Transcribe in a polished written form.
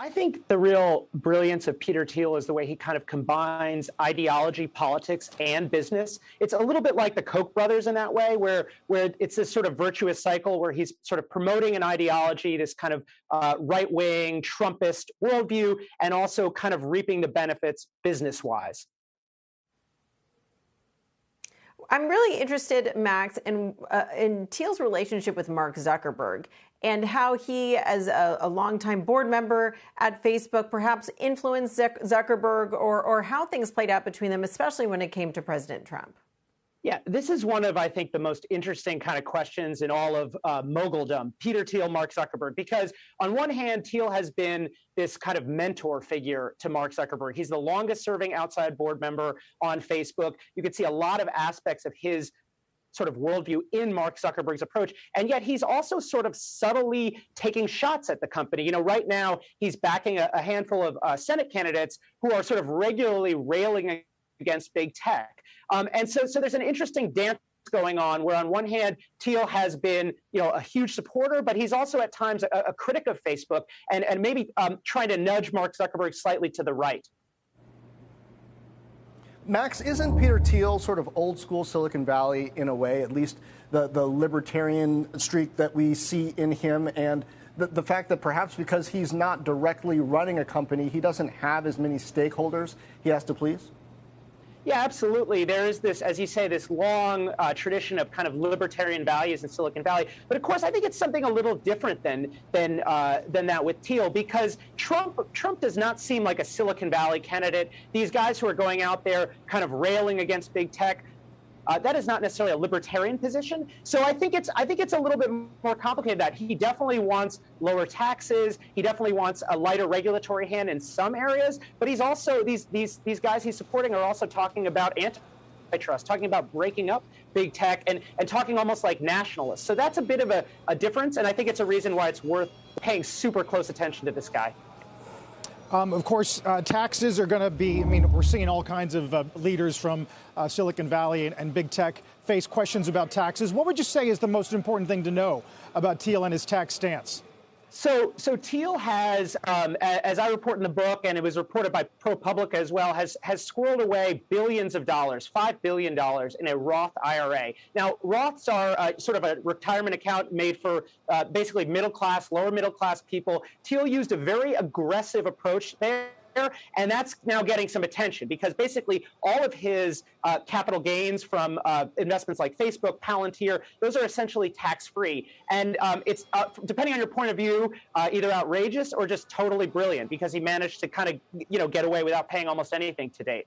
I think the real brilliance of Peter Thiel is the way he kind of combines ideology, politics, and business. It's a little bit like the Koch brothers in that way, where it's this sort of virtuous cycle where he's sort of promoting an ideology, this kind of right-wing Trumpist worldview, and also kind of reaping the benefits business-wise. I'm really interested, Max, in Thiel's relationship with Mark Zuckerberg and how he, as a longtime board member at Facebook, perhaps influenced Zuckerberg or how things played out between them, especially when it came to President Trump. Yeah, this is one of, I think, the most interesting kind of questions in all of moguldom, Peter Thiel, Mark Zuckerberg, because on one hand, Thiel has been this kind of mentor figure to Mark Zuckerberg. He's the longest serving outside board member on Facebook. You can see a lot of aspects of his sort of worldview in Mark Zuckerberg's approach. And yet he's also sort of subtly taking shots at the company. You know, right now he's backing a handful of Senate candidates who are sort of regularly railing against big tech. And so there's an interesting dance going on where on one hand, Thiel has been, a huge supporter, but he's also at times a critic of Facebook and maybe trying to nudge Mark Zuckerberg slightly to the right. Max, isn't Peter Thiel sort of old school Silicon Valley in a way, at least the libertarian streak that we see in him, and the fact that perhaps because he's not directly running a company, he doesn't have as many stakeholders he has to please? Yeah, absolutely. There is this, as you say, this long tradition of kind of libertarian values in Silicon Valley. But of course, I think it's something a little different than that with Thiel, because Trump does not seem like a Silicon Valley candidate. These guys who are going out there kind of railing against big tech, that is not necessarily a libertarian position. So I think it's a little bit more complicated than that. He definitely wants lower taxes. He definitely wants a lighter regulatory hand in some areas. But he's also, these guys he's supporting are also talking about antitrust, talking about breaking up big tech and talking almost like nationalists. So that's a bit of a difference. And I think it's a reason why it's worth paying super close attention to this guy. Of course, taxes are going to be, we're seeing all kinds of leaders from Silicon Valley and big tech face questions about taxes. What would you say is the most important thing to know about Thiel and his tax stance? So Thiel has, as I report in the book, and it was reported by ProPublica as well, has squirreled away billions of dollars, $5 billion in a Roth IRA. Now, Roths are sort of a retirement account made for basically middle-class, lower middle-class people. Thiel used a very aggressive approach there. And that's now getting some attention because basically all of his capital gains from investments like Facebook, Palantir, those are essentially tax-free. And it's, depending on your point of view, either outrageous or just totally brilliant because he managed to kind of, get away without paying almost anything to date.